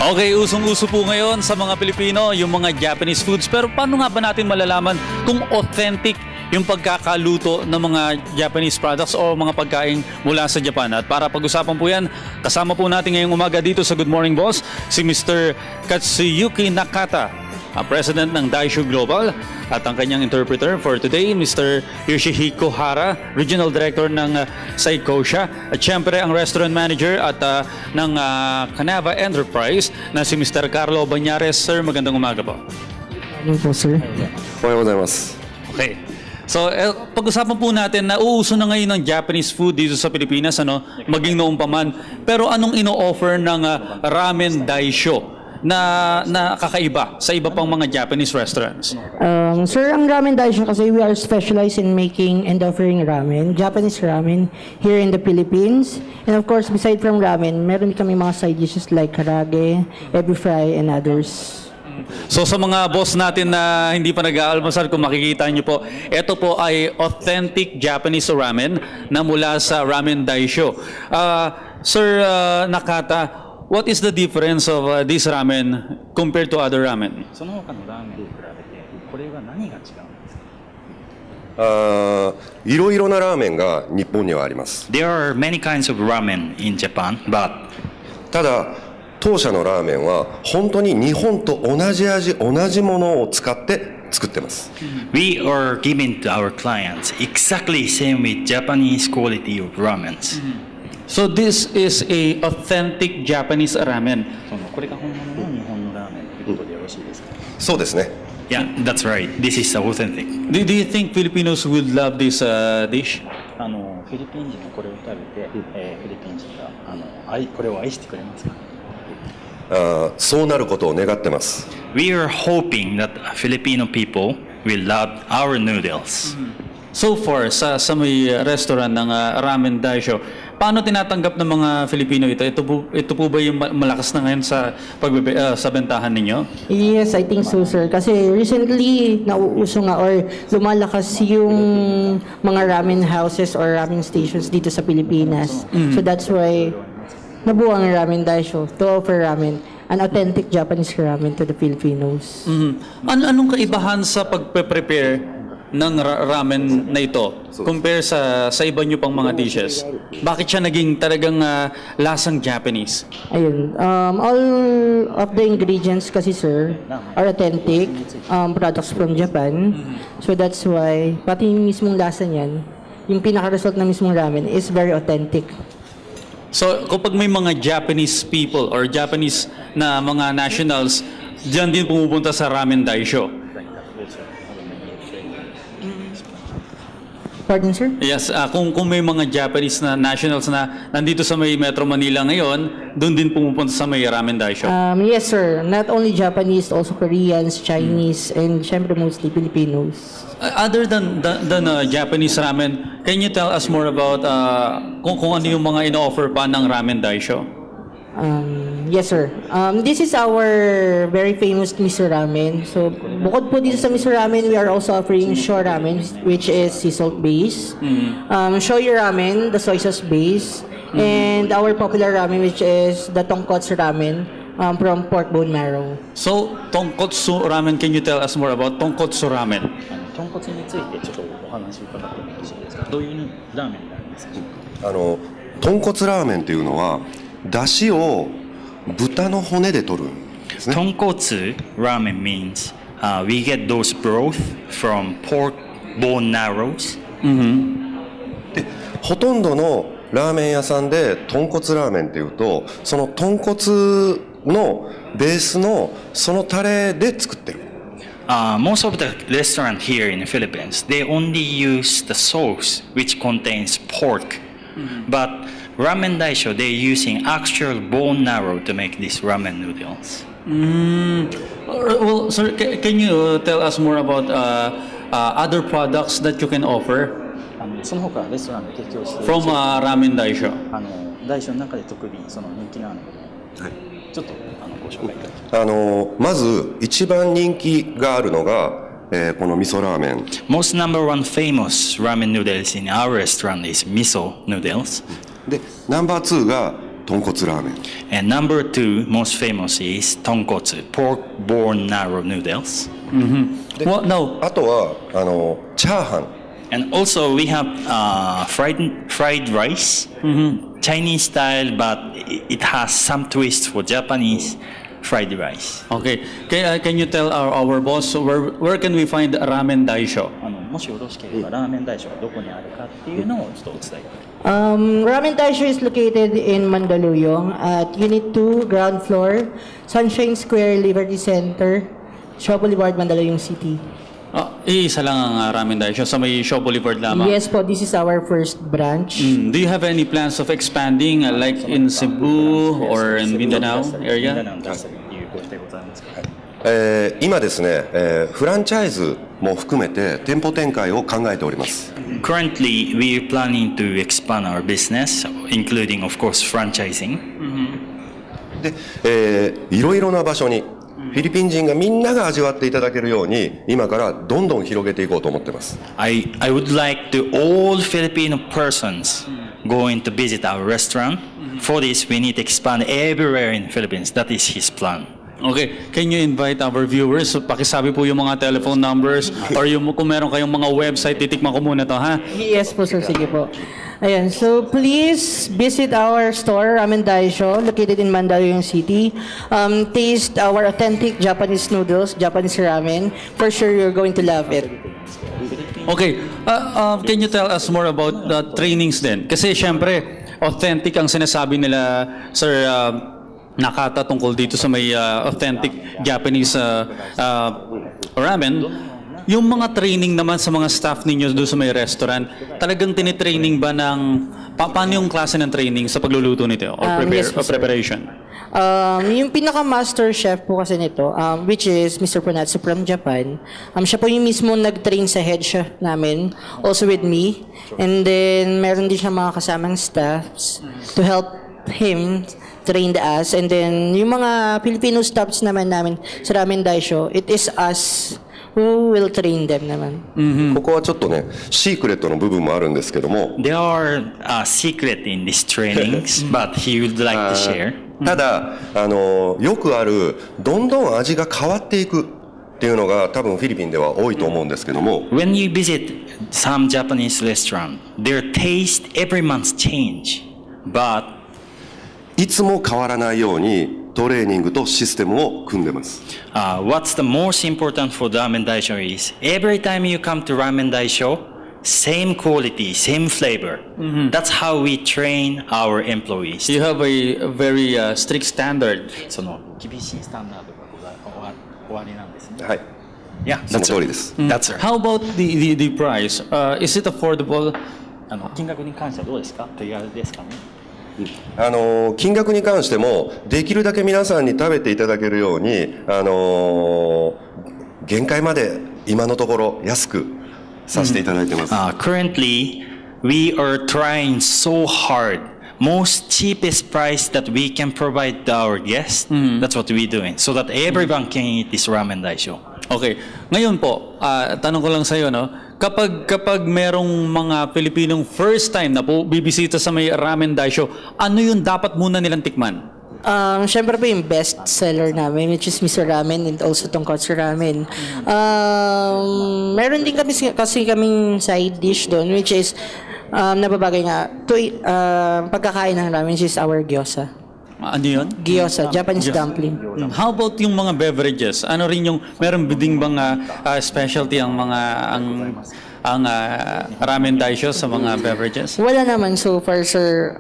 Okay, usong-uso po ngayon sa mga Pilipino yung mga Japanese foods. Pero paano nga ba natin malalaman kung authentic yung pagkakaluto ng mga Japanese products o mga pagkain mula sa Japan? At para pag-usapan po yan, kasama po natin ngayong umaga dito sa Good Morning Boss si Mr. Katsuyuki Nakata, President ng Daisho Global, at ang kanyang interpreter for today, Mr. Yoshihiko Hara, Regional Director ng Saikosha, at syempre ang restaurant manager at ng Canava Enterprise na si Mr. Carlo Banyares. Sir, magandang umaga po. Ano po, sir? おはようございます。 Okay. So, pag-usapan po natin na uuso na ngayon ng Japanese food dito sa Pilipinas, maging noong pa man. Pero anong ino-offer ng Ramen Daisho na kakaiba sa iba pang mga Japanese restaurants? Sir, ang Ramen Daisho kasi we are specialized in making and offering ramen, Japanese ramen here in the Philippines. And of course, beside from ramen, meron kami mga side dishes like karage, ebi fry, and others. So sa mga boss natin na hindi pa nag-aalmusal, kung makikita nyo po, ito po ay authentic Japanese ramen na mula sa Ramen Daisho. Sir Nakata, what is the difference of this ramen compared to other ramen? その他のラーメンに比べてこれは何が違うんですか？いろいろなラーメンが日本にはあります。 There are many kinds of ramen in Japan, but ただ当社のラーメンは本当に日本と同じ味、同じものを使って作ってます。 we are giving to our clients exactly same with Japanese quality of ramens. So this is a authentic Japanese ramen. これが本物の日本のラーメンということでよろしいですか？そうですね。 Yeah, that's right. This is authentic. Do you think Filipinos would love this dish? フィリピン人がこれを食べて、フィリピン人がこれを愛してくれますか？そうなることを願ってます。 We are hoping that Filipino people will love our noodles. So far, sa may restaurant ng Ramen Daisho, paano tinatanggap ng mga Filipino ito? Ito po ba yung malakas na ngayon sa sa bentahan ninyo? Yes, I think so, sir. Kasi recently, nauuso nga or lumalakas yung mga ramen houses or ramen stations dito sa Pilipinas. So that's why nabuo ang Ramen Daisho to offer ramen, an authentic Japanese ramen to the Filipinos. Anong kaibahan sa pagpe-prepare ng ramen na ito compare sa iba nyo pang mga dishes? Bakit siya naging talagang lasang Japanese? Ayun. All of the ingredients kasi, sir, are authentic products from Japan. So that's why, pati yung mismong lasa niyan, yung pinaka-result ng mismong ramen is very authentic. So kapag may mga Japanese people or Japanese na mga nationals, diyan din pumupunta sa Ramen Daisho. Pardon, sir? Yes, kung may mga Japanese na nationals na nandito sa may Metro Manila ngayon, doon din pumupunta sa may Ramen Daisho. Yes, sir. Not only Japanese, also Koreans, Chinese, and syempre mostly Filipinos. Other than Japanese ramen, can you tell us more about kung ano yung mga ino-offer pa ng Ramen Daisho? Yes, sir. This is our very famous miso ramen. So, bukod po dito sa miso ramen, we are also offering sho ramen, which is sea salt base. Shoyu ramen, the soy sauce base. And our popular ramen, which is the tonkotsu ramen from pork bone marrow. So, tonkotsu ramen, can you tell us more about tonkotsu ramen? 豚骨についてちょっとお話を伺ってもよろしいですか？どういうラーメンになりますか？豚骨ラーメンというのは出汁を豚の骨で取るんですね。 Tonkotsu ramen means we get those broth from pork bone marrows. でほとんどのラーメン屋さんで豚骨ラーメンっていうとその豚骨のベースのそのタレで作ってる。 Most of the restaurant here in the Philippines, they only use the sauce which contains pork. But Ramen Daisho, they're using actual bone marrow to make these ramen noodles. Well, sir, can you tell us more about other products that you can offer その他レストランで提供している from Ramen Daisho? 大小の中で特にその人気のあるものをちょっとご紹介いただきます。まず一番人気があるのが、この味噌ラーメン。 Most number one famous ramen noodles in our restaurant is miso noodles. でナンバー2が豚骨ラーメン。 And number 2, most famous is tonkotsu, pork bone marrow noodles. Well, no. あとはチャーハン。 And also we have fried rice, Chinese style, but it has some twist for Japanese fried rice. Okay. Can you tell our boss where can we find Ramen Daisho? もしよろしければラーメン大将がどこにあるかっていうのをちょっとお伝えください。Ramen Daisho is located in Mandaluyong at Unit 2, ground floor, Sunshine Square, Liberty Center, Shaw Boulevard, Mandaluyong City. Isa lang ang Ramen Daisho sa may Shaw Boulevard lamang. Yes po, this is our first branch. Do you have any plans of expanding like in Cebu or in Mindanao みんな area? なんですっていうご予定ございますか。今ですね、フランチャイズも含めて店舗展開を考えております。 Currently, we are planning to expand our business, including, of course, franchising. で、いろいろな場所にフィリピン人がみんなが味わっていただけるように今からどんどん広げていこうと思ってます。 I would like to all Filipino persons going to visit our restaurant. For this, we need to expand everywhere in the Philippines. That is his plan. Okay, can you invite our viewers? So, pakisabi po yung mga telephone numbers or yung kung meron kayong mga website, titikman ko muna to, ha? Yes po sir, sige po. Ayan, so please visit our store, Ramen Daisho, located in Mandaluyong City. Taste our authentic Japanese noodles, Japanese ramen. For sure, you're going to love it. Okay, can you tell us more about the trainings din? Kasi syempre, authentic ang sinasabi nila, Sir Nakata, tungkol dito sa may authentic Japanese ramen. Yung mga training naman sa mga staff ninyo doon sa may restaurant, talagang tinitraining ba ng, paano yung klase ng training sa pagluluto nito or Yes po, sir. preparation? Yung pinaka-master chef po kasi nito, which is Mr. Pranatsu from Japan, siya po yung mismo nag-train sa head chef namin, also with me. And then, meron din siya mga kasamang staffs to help him train us. And then, yung mga Filipino staffs naman namin sa Ramen Daisho, it is us who will train them naman. ここはちょっとねシークレットの部分もあるんですけども、 There are secret in these trainings, but he would like to share. ただよくあるどんどん味が変わっていくっていうのが多分フィリピンでは多いと思うんですけども、 When you visit some Japanese restaurant, their taste every month change, but いつも変わらないようにトレーニングとシステムを組んでます。 what's the most important for the Ramen Daisho is every time you come to Ramen Daisho, same quality, same flavor. That's how we train our employees. You have a very strict standard. その厳しいスタンダードが終わりなんですね。はい、 Yeah, その that's 通り right. です。 That's right. How about the price? Is it affordable? 金額に関してはどうですか？手軽ですかね？金額に関してもできるだけ皆さんに食べていただけるように限界まで今のところ安くさせていただいてます。 Currently, we are trying so hard. Most cheapest price that we can provide to our guests. That's what we're doing, so that everyone can eat this Ramen Daisho. Okay. Ngayon po, tanong ko lang sa iyo, no? Kapag merong mga Pilipinong first time na po bibisita sa may Ramen Daisho, ano yung dapat muna nilang tikman? Siyempre po yung best seller namin, which is Mr. Ramen and also Tonkotsu Ramen. Meron din kasi kaming side dish doon, which is nababagay nga to pagkakain ng ramen, which is our gyoza. Ano yun? Gyoza, Japanese dumpling. How about yung mga beverages? Ano rin yung, meron din bang specialty ang mga, ang Ramen Daisho sa mga beverages? Wala naman so far, sir.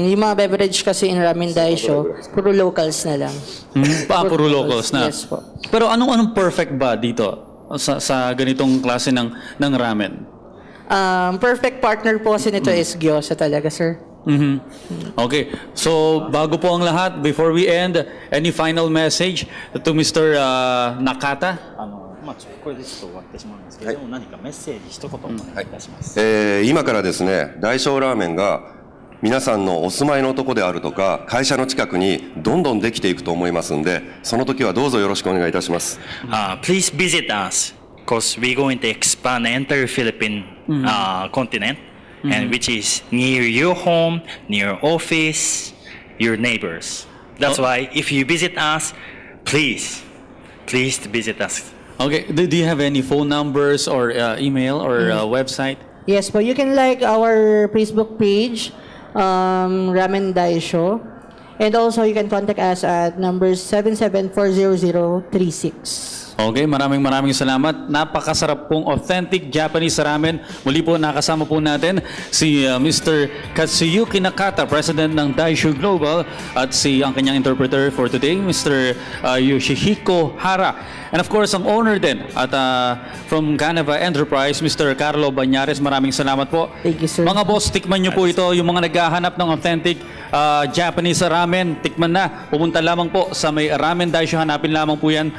Yung mga beverage kasi in Ramen Daisho, puro locals na lang. Puro locals na? Yes po. Pero anong perfect ba dito sa ganitong klase ng ramen? Perfect partner po kasi nito is gyoza talaga, sir. Okay. So, bago po ang lahat, before we end, any final message to Mr. Nakata? これでちょっと終わってしまうんですけれども、何かメッセージ一言お願いいたします。今からですね大小ラーメンが皆さんのお住まいのとこであるとか会社の近くにどんどんできていくと思いますんで、その時はどうぞよろしくお願いいたします。 Please visit us, because we're going to expand the entire Philippine continent. and which is near your home, near office, your neighbors. That's why if you visit us, please visit us. Okay, do you have any phone numbers or email or website? Yes po, you can like our Facebook page, Ramen Daisho. And also, you can contact us at number 7740036. Okay, maraming salamat. Napakasarap pong authentic Japanese ramen. Muli po nakasama po natin si Mr. Katsuyuki Nakata, President ng Daisho Global, at ang kanyang interpreter for today, Mr. Yoshihiko Hara. And of course, ang owner din at from Canava Enterprise, Mr. Carlo Banyares. Maraming salamat po. Thank you, sir. Mga boss, tikman nyo po ito. Yung mga naghahanap ng authentic Japanese ramen, tikman na. Pumunta lamang po sa may Ramen Daisho. Hanapin lamang po yan